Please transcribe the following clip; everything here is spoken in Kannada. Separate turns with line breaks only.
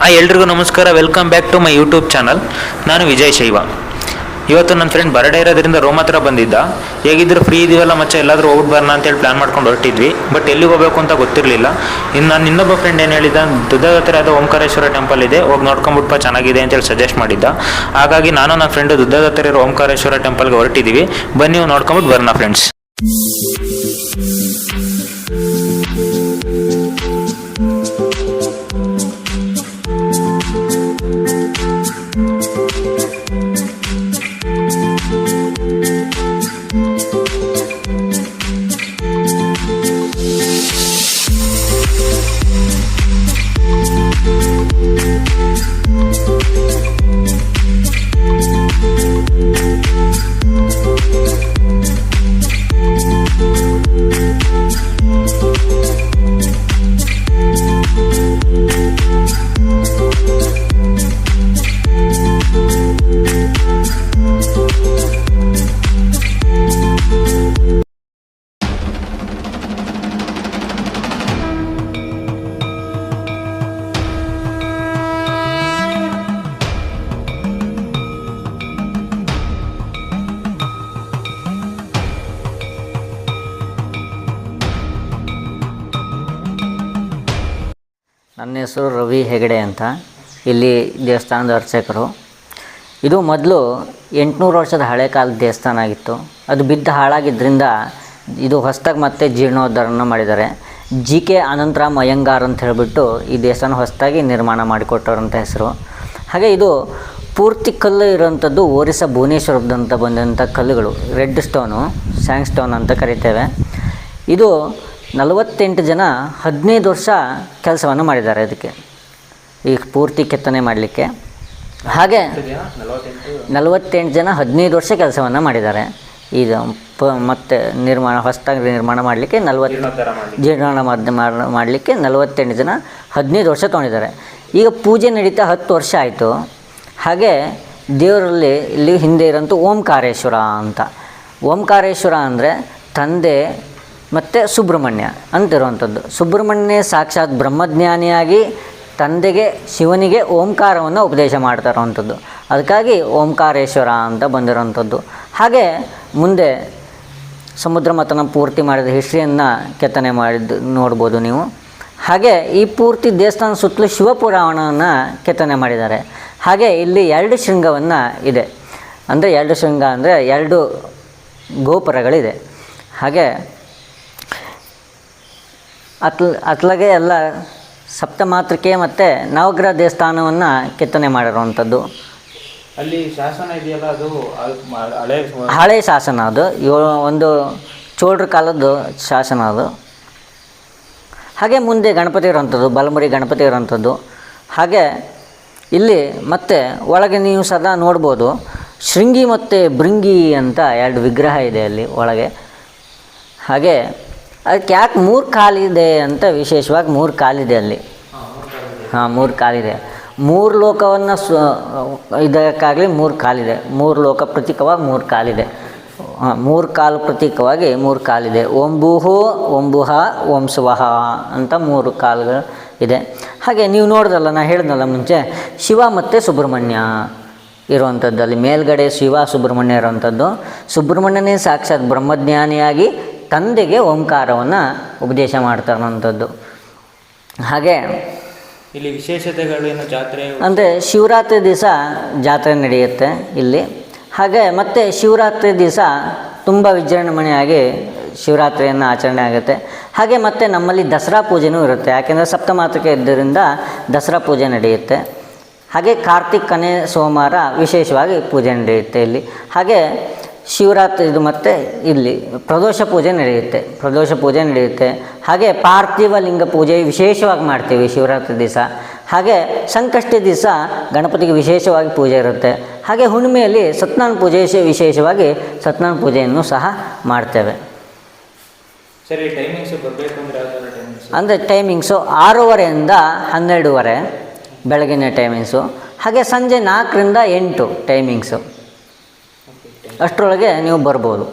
ಎಲ್ರಿಗೂ ನಮಸ್ಕಾರ. Welcome back to my YouTube channel. ನಾನು ವಿಜಯ್ ಶೈವ. ಇವತ್ತು ನನ್ನ ಫ್ರೆಂಡ್ ಬರ್ಡೇ ಇರೋದ್ರಿಂದ ರೋಮ್ ಹತ್ರ ಬಂದಿದ್ದ. ಹೇಗಿದ್ರು ಫ್ರೀ ಇದೀವಲ್ಲ ಮಚ್ಚ, ಎಲ್ಲಾದರೂ ಹೋಗ್ಬಿಟ್ಟು ಬರೋಣ ಅಂತೇಳಿ ಪ್ಲಾನ್ ಮಾಡ್ಕೊಂಡು ಹೊರಟಿದ್ವಿ. ಬಟ್ ಎಲ್ಲಿಗೆ ಹೋಗಬೇಕು ಅಂತ ಗೊತ್ತಿರಲಿಲ್ಲ. ಇನ್ನು ನನ್ನ ಇನ್ನೊಬ್ಬ ಫ್ರೆಂಡ್ ಏನು ಹೇಳಿದ, ದುರ್ಗದ ಹತ್ರ ಯಾವುದೋ ಓಂಕಾರೇಶ್ವರ ಟೆಂಪಲ್ ಇದೆ, ಹೋಗಿ ನೋಡ್ಕೊಂಬಿಟ್ಪ, ಚೆನ್ನಾಗಿದೆ ಅಂತೇಳಿ ಸಜೆಸ್ಟ್ ಮಾಡಿದ್ದ. ಹಾಗಾಗಿ ನಾನು ನನ್ನ ಫ್ರೆಂಡು ದುರ್ಗದ ಹತ್ರ ಇರೋ ಓಂಕಾರೇಶ್ವರ ಟೆಂಪಲ್ಗೆ ಹೊರಟಿದ್ದೀವಿ. ಬನ್ನಿ ನೋಡ್ಕೊಂಬಿಟ್ಟು ಬರೋಣ ಫ್ರೆಂಡ್ಸ್.
ನನ್ನ ಹೆಸರು ರವಿ ಹೆಗಡೆ ಅಂತ. ಇಲ್ಲಿ ದೇವಸ್ಥಾನದ ಅರ್ಚಕರು. ಇದು ಮೊದಲು 800 ವರ್ಷದ ಹಳೆ ಕಾಲದ ದೇವಸ್ಥಾನ ಆಗಿತ್ತು. ಅದು ಬಿದ್ದು ಹಾಳಾಗಿದ್ದರಿಂದ ಇದು ಹೊಸದಾಗಿ ಮತ್ತೆ ಜೀರ್ಣೋದ್ಧಾರನ ಮಾಡಿದ್ದಾರೆ. JK ಅನಂತರಾಮ್ ಅಯ್ಯಂಗಾರ್ ಅಂತ ಹೇಳಿಬಿಟ್ಟು ಈ ದೇವಸ್ಥಾನ ಹೊಸದಾಗಿ ನಿರ್ಮಾಣ ಮಾಡಿಕೊಟ್ಟವ್ರಂಥ ಹೆಸರು. ಹಾಗೆ ಇದು ಪೂರ್ತಿ ಕಲ್ಲು ಇರೋವಂಥದ್ದು ಒರಿಸ್ಸಾ ಭುವನೇಶ್ವರದಂತ ಬಂದಂಥ ಕಲ್ಲುಗಳು. ರೆಡ್ ಸ್ಟೋನು, ಸ್ಯಾಂಡ್ ಸ್ಟೋನ್ ಅಂತ ಕರಿತೇವೆ. ಇದು 48 ಜನ 15 ವರ್ಷ ಕೆಲಸವನ್ನು ಮಾಡಿದ್ದಾರೆ ಇದಕ್ಕೆ, ಈಗ ಪೂರ್ತಿ ಕೆತ್ತನೆ ಮಾಡಲಿಕ್ಕೆ. ಹಾಗೆ 48 ಜನ 15 ವರ್ಷ ಕೆಲಸವನ್ನು ಮಾಡಿದ್ದಾರೆ. ಇದು ಮತ್ತೆ ಹೊಸದಾಗಿ ನಿರ್ಮಾಣ ಮಾಡಲಿಕ್ಕೆ ಜೀರ್ಣ ಮಾಡಲಿಕ್ಕೆ 48 ಜನ 15 ವರ್ಷ ತೊಗೊಂಡಿದ್ದಾರೆ. ಈಗ ಪೂಜೆ ನಡೀತಾ 10 ವರ್ಷ ಆಯಿತು. ಹಾಗೆ ದೇವರಲ್ಲಿ ಇಲ್ಲಿ ಹಿಂದೆ ಇರೋಂಥ ಓಂಕಾರೇಶ್ವರ ಅಂತ. ಓಂಕಾರೇಶ್ವರ ಅಂದರೆ ತಂದೆ ಮತ್ತು ಸುಬ್ರಹ್ಮಣ್ಯ ಅಂತಿರುವಂಥದ್ದು. ಸುಬ್ರಹ್ಮಣ್ಯ ಸಾಕ್ಷಾತ್ ಬ್ರಹ್ಮಜ್ಞಾನಿಯಾಗಿ ತಂದೆಗೆ ಶಿವನಿಗೆ ಓಂಕಾರವನ್ನು ಉಪದೇಶ ಮಾಡ್ತಾ ಇರೋವಂಥದ್ದು. ಅದಕ್ಕಾಗಿ ಓಂಕಾರೇಶ್ವರ ಅಂತ ಬಂದಿರೋವಂಥದ್ದು. ಹಾಗೆ ಮುಂದೆ ಸಮುದ್ರ ಮಥನ ಪೂರ್ತಿ ಮಾಡಿದ ಹಿಸ್ಟ್ರಿಯನ್ನು ಕೆತ್ತನೆ ಮಾಡಿದ್ದು ನೋಡ್ಬೋದು ನೀವು. ಹಾಗೆ ಈ ಪೂರ್ತಿ ದೇವಸ್ಥಾನ ಸುತ್ತಲೂ ಶಿವಪುರಾಣವನ್ನು ಕೆತ್ತನೆ ಮಾಡಿದ್ದಾರೆ. ಹಾಗೆ ಇಲ್ಲಿ 2 ಶೃಂಗವನ್ನು ಇದೆ. ಅಂದರೆ 2 ಶೃಂಗ ಅಂದರೆ 2 ಗೋಪುರಗಳಿದೆ. ಹಾಗೆ ಅತ್ಲಾಗೆ ಎಲ್ಲ ಸಪ್ತಮಾತೃಕೆ ಮತ್ತು ನವಗ್ರಹ ದೇವಸ್ಥಾನವನ್ನು ಕೆತ್ತನೆ ಮಾಡಿರುವಂಥದ್ದು.
ಅಲ್ಲಿ ಶಾಸನ ಇದೆಯಲ್ಲ, ಅದು
ಹಳೆ ಶಾಸನ. ಅದು ಒಂದು ಚೋಳರ ಕಾಲದ್ದು ಶಾಸನ ಅದು. ಹಾಗೆ ಮುಂದೆ ಗಣಪತಿ ಇರೋವಂಥದ್ದು, ಬಲಮುರಿ ಗಣಪತಿ ಇರೋವಂಥದ್ದು. ಹಾಗೆ ಇಲ್ಲಿ ಮತ್ತೆ ಒಳಗೆ ನೀವು ಸದಾ ನೋಡ್ಬೋದು, ಶೃಂಗಿ ಮತ್ತು ಭೃಂಗಿ ಅಂತ 2 ವಿಗ್ರಹ ಇದೆ ಅಲ್ಲಿ ಒಳಗೆ. ಹಾಗೆ ಅದಕ್ಕೆ ಯಾಕೆ 3 ಕಾಲಿದೆ ಅಂತ ವಿಶೇಷವಾಗಿ 3 ಕಾಲಿದೆ ಅಲ್ಲಿ. 3 ಕಾಲಿದೆ. 3 ಲೋಕವನ್ನು ಇದಕ್ಕಾಗಲಿ 3 ಕಾಲಿದೆ. 3 ಲೋಕ ಪ್ರತೀಕವಾಗಿ 3 ಕಾಲಿದೆ. 3 ಕಾಲು ಪ್ರತೀಕವಾಗಿ 3 ಕಾಲಿದೆ. ಓಂ ಭೂಹು, ಓಂ ಭುಹ, ಓಂ ಸ್ವಹ ಅಂತ 3 ಕಾಲುಗಳು ಇದೆ. ಹಾಗೆ ನೀವು ನೋಡಿದ್ರಲ್ಲ, ನಾನು ಹೇಳಿದ್ನಲ್ಲ ಮುಂಚೆ, ಶಿವ ಮತ್ತು ಸುಬ್ರಹ್ಮಣ್ಯ ಇರುವಂಥದ್ದು. ಅಲ್ಲಿ ಮೇಲ್ಗಡೆ ಶಿವ ಸುಬ್ರಹ್ಮಣ್ಯ ಇರುವಂಥದ್ದು. ಸುಬ್ರಹ್ಮಣ್ಯನೇ ಸಾಕ್ಷಾತ್ ಬ್ರಹ್ಮಜ್ಞಾನಿಯಾಗಿ ತಂದೆಗೆ ಓಂಕಾರವನ್ನು ಉಪದೇಶ ಮಾಡ್ತಾರಂಥದ್ದು. ಹಾಗೆ
ಇಲ್ಲಿ ವಿಶೇಷತೆಗಳೇನು, ಜಾತ್ರೆ
ಅಂದರೆ ಶಿವರಾತ್ರಿ ದಿವಸ ಜಾತ್ರೆ ನಡೆಯುತ್ತೆ ಇಲ್ಲಿ. ಹಾಗೆ ಮತ್ತು ಶಿವರಾತ್ರಿ ದಿವಸ ತುಂಬ ವಿಜೃಂಭಣೆಯಾಗಿ ಶಿವರಾತ್ರಿಯನ್ನು ಆಚರಣೆ ಆಗುತ್ತೆ. ಹಾಗೆ ಮತ್ತು ನಮ್ಮಲ್ಲಿ ದಸರಾ ಪೂಜೆನೂ ಇರುತ್ತೆ. ಯಾಕೆಂದರೆ ಸಪ್ತಮಾತೃಕೆ ಇದ್ದರಿಂದ ದಸರಾ ಪೂಜೆ ನಡೆಯುತ್ತೆ. ಹಾಗೆ ಕಾರ್ತಿಕನೇ ಸೋಮವಾರ ವಿಶೇಷವಾಗಿ ಪೂಜೆ ನಡೆಯುತ್ತೆ ಇಲ್ಲಿ. ಹಾಗೆ ಶಿವರಾತ್ರಿ ಇದು ಮತ್ತು ಇಲ್ಲಿ ಪ್ರದೋಷ ಪೂಜೆ ನಡೆಯುತ್ತೆ. ಹಾಗೆ ಪಾರ್ಥಿವ ಲಿಂಗ ಪೂಜೆ ವಿಶೇಷವಾಗಿ ಮಾಡ್ತೀವಿ ಶಿವರಾತ್ರಿ ದಿವಸ. ಹಾಗೆ ಸಂಕಷ್ಟಿ ದಿವಸ ಗಣಪತಿಗೆ ವಿಶೇಷವಾಗಿ ಪೂಜೆ ಇರುತ್ತೆ. ಹಾಗೆ ಹುಣ್ಣಿಮೆಯಲ್ಲಿ ಸತ್ಯನಾರಾಯಣ ಪೂಜೆ ವಿಶೇಷವಾಗಿ ಸತ್ಯನಾರಾಯಣ ಪೂಜೆಯನ್ನು ಸಹ ಮಾಡ್ತೇವೆ.
ಸರಿ, ಟೈಮಿಂಗ್ಸ್ ಬರಬೇಕು
ಅಂದರೆ ಟೈಮಿಂಗ್ಸು 6:30 12:30 ಬೆಳಗಿನ ಟೈಮಿಂಗ್ಸು. ಹಾಗೆ ಸಂಜೆ 4 ರಿಂದ 8 ಟೈಮಿಂಗ್ಸು. ಅಷ್ಟರೊಳಗೆ ನೀವು ಬರ್ಬೋದು.